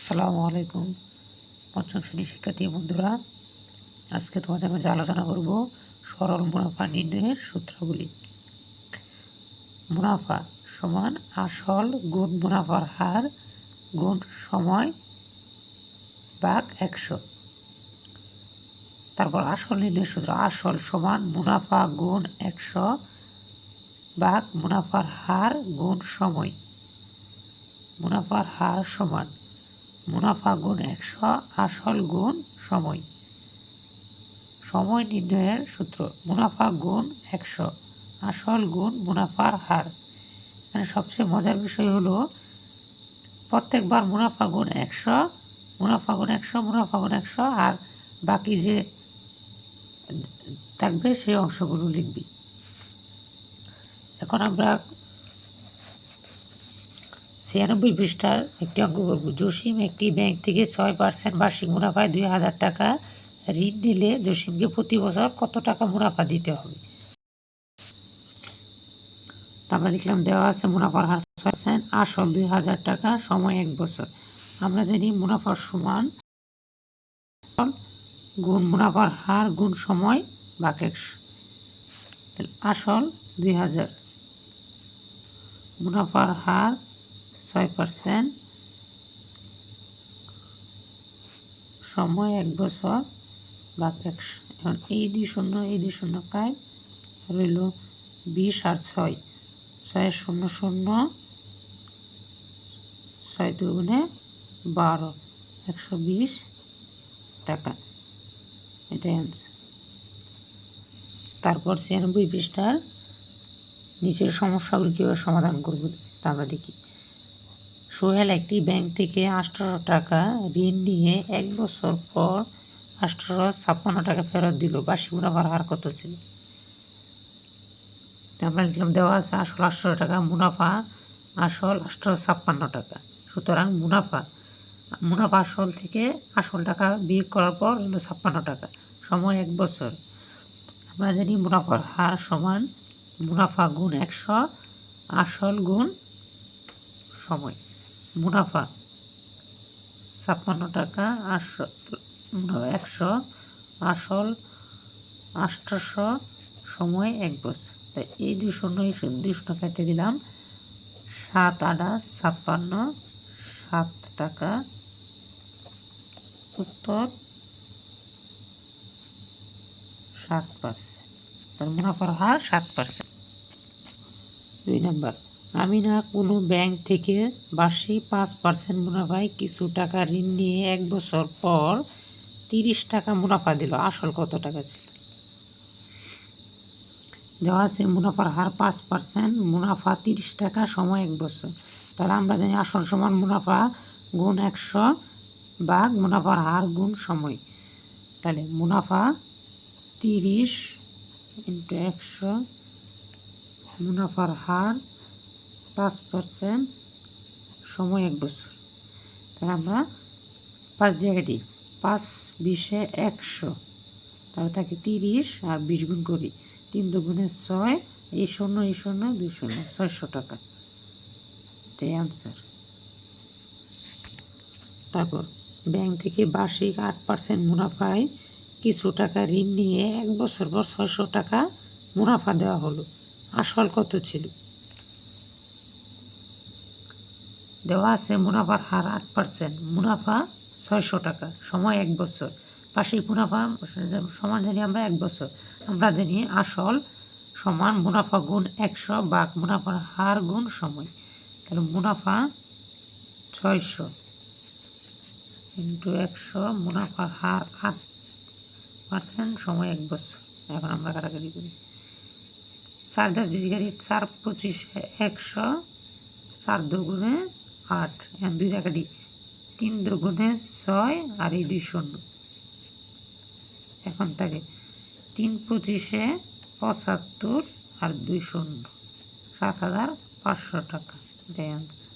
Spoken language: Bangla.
আসসালামু আলাইকুম পঞ্চম শ্রেণীর শিক্ষার্থী বন্ধুরা, আজকে তোমাদের মাঝে আলোচনা করব সরল মুনাফা নির্ণয়ের সূত্রগুলি। মুনাফা সমান আসল গুণ মুনাফার হার গুণ সময় ভাগ 100। তারপর আসল নির্ণয়ের সূত্র, আসল সমান মুনাফা গুণ 100 ভাগ মুনাফার হার গুণ সময়। মুনাফার হার সমান মুনাফা গুণ 100 আসল গুণ সময়। সময় নির্ণয়ের সূত্র, মুনাফা গুণ 100 আসল গুণ মুনাফার হার। এখানে সবচেয়ে মজার বিষয় হলো প্রত্যেকবার মুনাফা গুণ 100 মুনাফা গুণ 100 মুনাফা গুণ 100 আর বাকি যে থাকবে সেই অংশগুলো লিখবি। এখন আমরা 96 পৃষ্ঠার একটি অঙ্ক করব। জসিম একটি ব্যাংক থেকে 6% বার্ষিক মুনাফায় 2000 টাকা ঋণ নিলে জসিমকে প্রতি বছর কত টাকা মুনাফা দিতে হবে? আমরা লিখলাম, দেওয়া আছে মুনাফার হার 6%, আসল 2000 টাকা, সময় 1 বছর। আমরা জানি মুনাফার সমান গুণ মুনাফার হার গুণ সময় ভাগ 100। আসল 2000, মুনাফার হার 6%, সময় 1 বছর ভাগ 100। এখন এই 2 শূন্য কায় রইল 20 আর 6, 6 0 0, 6 দুগুণে 12, 120 টাকা। এটাই আনসার। তারপর 96 পৃষ্ঠার নিচের সমস্যাগুলি কীভাবে সমাধান করব তা আমরা দেখি। সোহেল একটি ব্যাংক থেকে 1800 টাকা ঋণ নিয়ে 1 বছর পর 1856 টাকা ফেরত দিল। বার্ষিক মুনাফার হার কত ছিল? আমরা লিখলাম, দেওয়া আছে আসল 1800 টাকা, মুনাফা আসল 856 টাকা। সুতরাং মুনাফা আসল থেকে আসল টাকা বিয়োগ করার পর হলো 56 টাকা, সময় 1 বছর। আমরা জানি মুনাফার হার সমান মুনাফা গুণ 100 আসল গুণ সময়। মুনাফা 56 টাকা, আসল 100, আসল 800, সময় 1 বছর। তাই এই 2 শূন্য কেটে দিলাম, 7 8 56, 7 টাকা। উত্তর 7%। তার মুনাফার হার 7%। 2 নম্বর, আমিনা কোনো ব্যাংক থেকে বার্ষিক 5% মুনাফায় কিছু টাকা ঋণ নিয়ে 1 বছর পর 30 টাকা মুনাফা দিল। আসল কত টাকা ছিল? দেওয়া আছে মুনাফার হার 5%, মুনাফা 30 টাকা, সময় 1 বছর। তাহলে আমরা জানি আসল সমান মুনাফা গুণ 100 ভাগ মুনাফার হার গুণ সময়। তাহলে মুনাফা 30 × 100, মুনাফার হার 5%, সময় 1 বছর। তাহলে আমরা 5 দিয়ে কাটি, 5 20 100, তাহলে থাকে 30 আর 20 গুণ করি, 3 দুগুণে 6, এই 0 এই 0 2 0, 600 টাকা। এটাই আনসার। তারপর ব্যাংক থেকে বার্ষিক 8% মুনাফায় কিছু টাকা ঋণ নিয়ে 1 বছর পর 600 টাকা মুনাফা দেওয়া হলো। আসল কত ছিল? দেওয়া আছে মুনাফার হার 8%, মুনাফা 600 টাকা, সময় 1 বছর। বার্ষিক মুনাফা সমান জানি আমরা 1 বছর। আমরা জানি আসল সমান মুনাফা গুণ 100 ভাগ মুনাফার হার গুণ সময়। তাহলে মুনাফা 600 × 100, মুনাফার হার 8%, সময় 1 বছর। এখন আমরা কাটাকাটি করি, 4 10 4 25 100, 4 দুগুণে 8, এখন 2 কাটি, 3 দুগুণে 6 আর এই 2 শূন্য। এখন থাকে 3 25 75 আর 2 শূন্য, 7500 টাকা। এটাই আনসার।